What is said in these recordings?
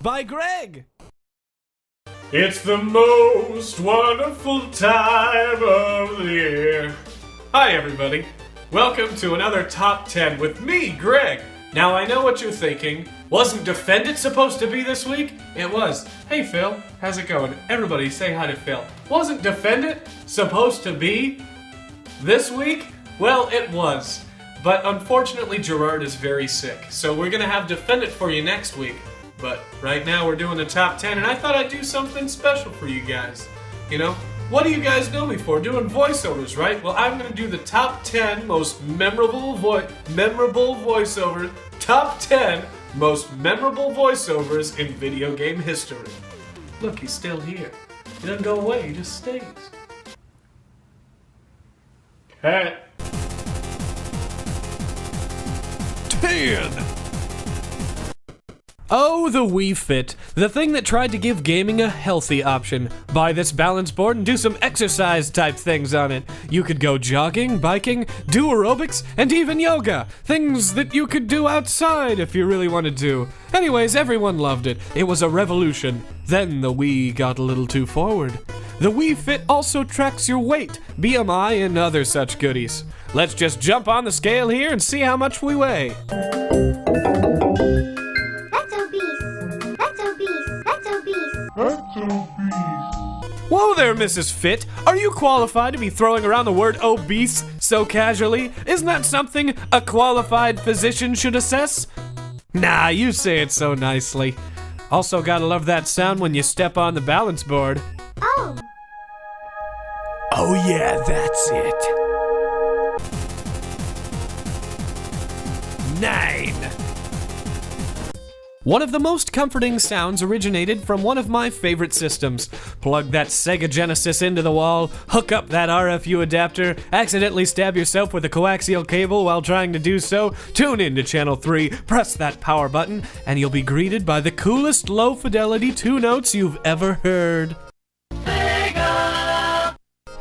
by Greg. It's the most wonderful time of the year. Hi, everybody. Welcome to another Top 10 with me, Greg. Now, I know what you're thinking. Wasn't Defend It supposed to be this week? It was. Hey, Phil. How's it going? Everybody say hi to Phil. Wasn't Defend It supposed to be this week? Well, it was. But unfortunately, Gerard is very sick. So we're going to have Defend It for you next week. But right now, we're doing the top 10, and I thought I'd do something special for you guys. You know, what do you guys know me for? Doing voiceovers, right? Well, I'm going to do the top 10 most memorable voiceovers. Top 10 most memorable voiceovers in video game history. Look, he's still here. He doesn't go away, he just stays. Cat. 10. Oh, the Wii Fit, the thing that tried to give gaming a healthy option. Buy this balance board and do some exercise type things on it. You could go jogging, biking, do aerobics, and even yoga. Things that you could do outside if you really wanted to. Anyways, everyone loved it. It was a revolution. Then the Wii got a little too forward. The Wii Fit also tracks your weight, BMI, and other such goodies. Let's just jump on the scale here and see how much we weigh. Whoa there, Mrs. Fit. Are you qualified to be throwing around the word obese so casually? Isn't that something a qualified physician should assess? Nah, you say it so nicely. Also gotta love that sound when you step on the balance board. Oh. Oh yeah, that's it. 9. One of the most comforting sounds originated from one of my favorite systems. Plug that Sega Genesis into the wall, hook up that RFU adapter, accidentally stab yourself with a coaxial cable while trying to do so, tune in to Channel 3, press that power button, and you'll be greeted by the coolest low-fidelity 2 notes you've ever heard.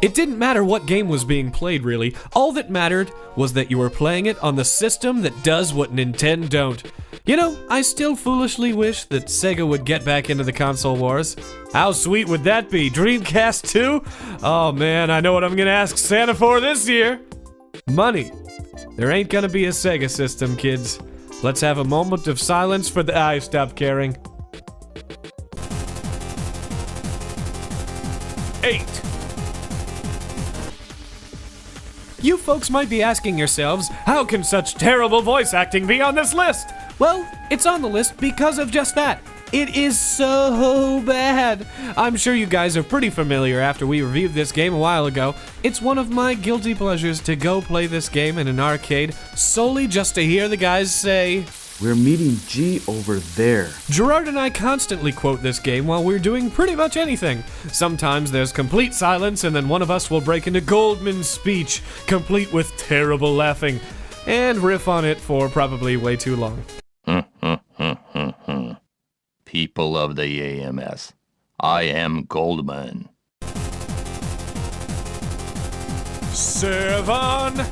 It didn't matter what game was being played, really. All that mattered was that you were playing it on the system that does what Nintendo don't. You know, I still foolishly wish that Sega would get back into the console wars. How sweet would that be? Dreamcast 2? Oh man, I know what I'm gonna ask Santa for this year. Money. There ain't gonna be a Sega system, kids. Let's have a moment of silence for the... I stopped caring. 8. You folks might be asking yourselves, how can such terrible voice acting be on this list? Well, it's on the list because of just that. It is so bad. I'm sure you guys are pretty familiar after we reviewed this game a while ago. It's one of my guilty pleasures to go play this game in an arcade solely just to hear the guys say, "We're meeting G over there." Gerard and I constantly quote this game while we're doing pretty much anything. Sometimes there's complete silence and then one of us will break into Goldman's speech, complete with terrible laughing, and riff on it for probably way too long. People of the AMS, I am Goldman. 7.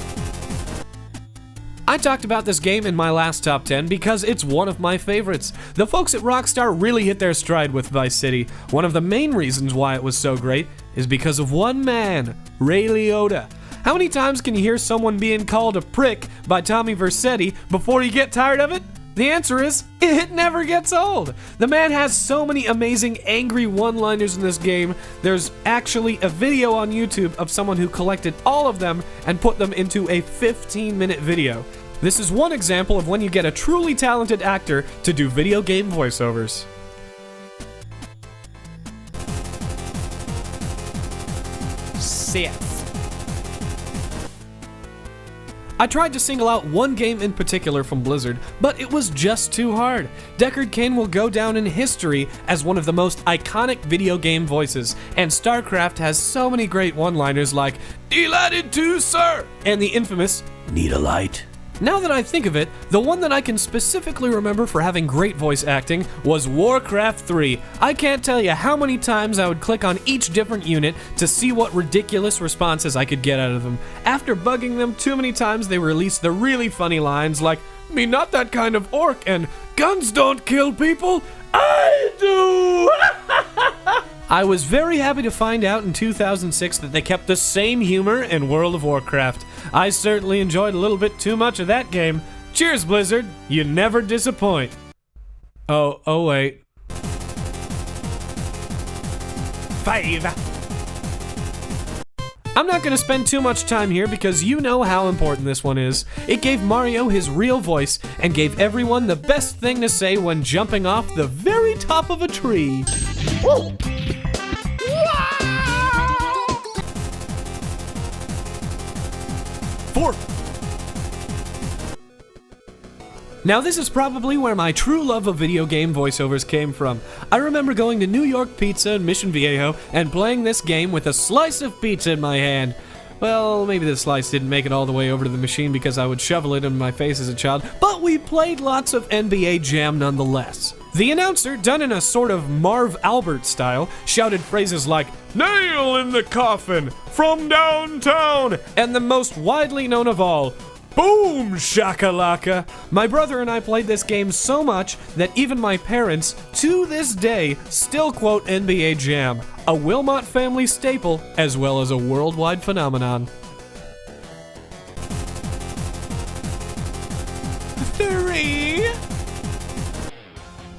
I talked about this game in my last top 10 because it's one of my favorites. The folks at Rockstar really hit their stride with Vice City. One of the main reasons why it was so great is because of one man, Ray Liotta. How many times can you hear someone being called a prick by Tommy Vercetti before you get tired of it? The answer is, it never gets old. The man has so many amazing angry one-liners in this game. There's actually a video on YouTube of someone who collected all of them and put them into a 15-minute video. This is one example of when you get a truly talented actor to do video game voiceovers. 6. I tried to single out one game in particular from Blizzard, but it was just too hard. Deckard Cain will go down in history as one of the most iconic video game voices, and StarCraft has so many great one-liners like, "Delighted to, sir!" and the infamous, "Need a light?" Now that I think of it, the one that I can specifically remember for having great voice acting was Warcraft 3. I can't tell you how many times I would click on each different unit to see what ridiculous responses I could get out of them. After bugging them too many times, they released the really funny lines like, "Me not that kind of orc," and "Guns don't kill people, I do? I was very happy to find out in 2006 that they kept the same humor in World of Warcraft. I certainly enjoyed a little bit too much of that game. Cheers, Blizzard. You never disappoint. Oh wait. 5. I'm not going to spend too much time here because you know how important this one is. It gave Mario his real voice and gave everyone the best thing to say when jumping off the very top of a tree. Woo! 4. Now this is probably where my true love of video game voiceovers came from. I remember going to New York Pizza in Mission Viejo and playing this game with a slice of pizza in my hand. Well, maybe the slice didn't make it all the way over to the machine because I would shovel it in my face as a child, but we played lots of NBA Jam nonetheless. The announcer, done in a sort of Marv Albert style, shouted phrases like, "Nail in the coffin, from downtown," and the most widely known of all, "Boom shakalaka." My brother and I played this game so much that even my parents, to this day, still quote NBA Jam, a Wilmot family staple as well as a worldwide phenomenon. 3.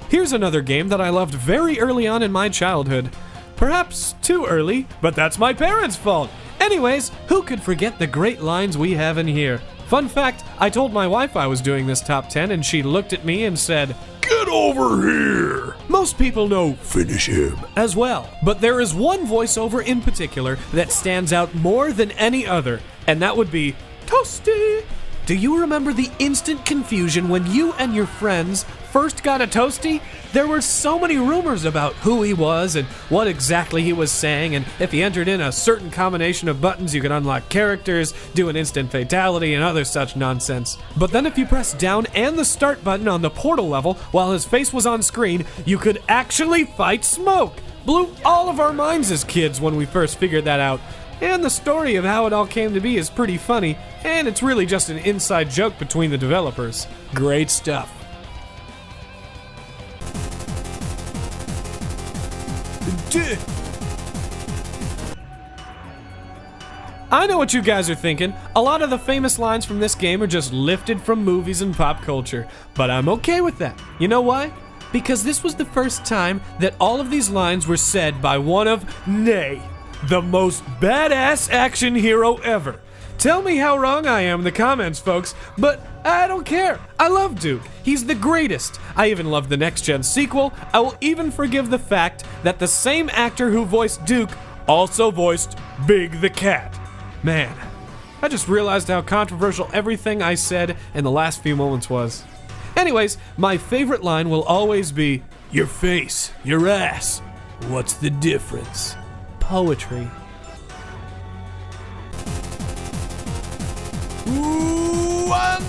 Here's another game that I loved very early on in my childhood. Perhaps too early, but that's my parents' fault. Anyways, who could forget the great lines we have in here? Fun fact, I told my wife I was doing this top 10 and she looked at me and said, "Get over here!" Most people know "finish him" as well, but there is one voiceover in particular that stands out more than any other, and that would be Toasty. Do you remember the instant confusion when you and your friends first got a Toasty? There were so many rumors about who he was and what exactly he was saying, and if he entered in a certain combination of buttons, you could unlock characters, do an instant fatality, and other such nonsense. But then if you pressed down and the start button on the portal level while his face was on screen, you could actually fight Smoke. Blew all of our minds as kids when we first figured that out. And the story of how it all came to be is pretty funny, and it's really just an inside joke between the developers. Great stuff. I know what you guys are thinking. A lot of the famous lines from this game are just lifted from movies and pop culture, but I'm okay with that. You know why? Because this was the first time that all of these lines were said by one of, nay, the most badass action hero ever. Tell me how wrong I am in the comments, folks, but I don't care. I love Duke. He's the greatest. I even love the next-gen sequel. I will even forgive the fact that the same actor who voiced Duke also voiced Big the Cat. Man, I just realized how controversial everything I said in the last few moments was. Anyways, my favorite line will always be, "Your face, your ass, what's the difference?" Poetry. 1.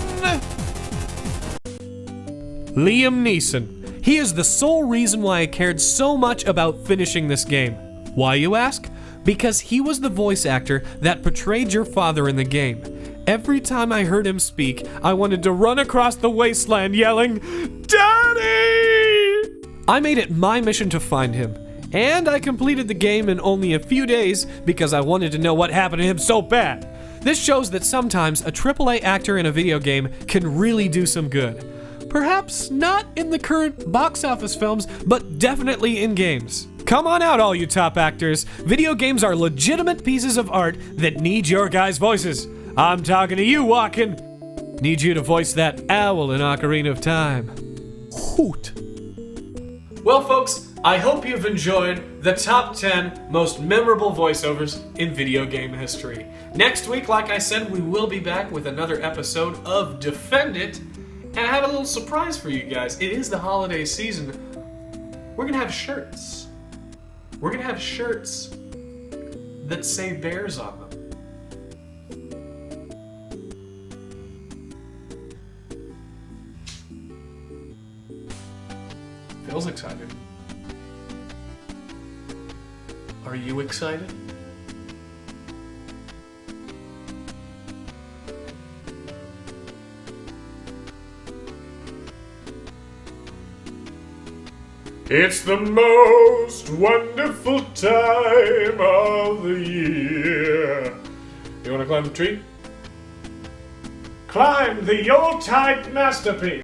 Liam Neeson. He is the sole reason why I cared so much about finishing this game. Why, you ask? Because he was the voice actor that portrayed your father in the game. Every time I heard him speak, I wanted to run across the wasteland yelling, "Daddy!" I made it my mission to find him, and I completed the game in only a few days because I wanted to know what happened to him so bad. This shows that sometimes a AAA actor in a video game can really do some good. Perhaps not in the current box office films, but definitely in games. Come on out, all you top actors. Video games are legitimate pieces of art that need your guys' voices. I'm talking to you, Walken. Need you to voice that owl in Ocarina of Time. Hoot. Well, folks, I hope you've enjoyed the top 10 most memorable voiceovers in video game history. Next week, like I said, we will be back with another episode of Defend It. And I have a little surprise for you guys. It is the holiday season. We're gonna have shirts. We're gonna have shirts that say bears on them. Feels excited. Are you excited? It's the most wonderful time of the year. You wanna climb the tree? Climb the Yuletide masterpiece!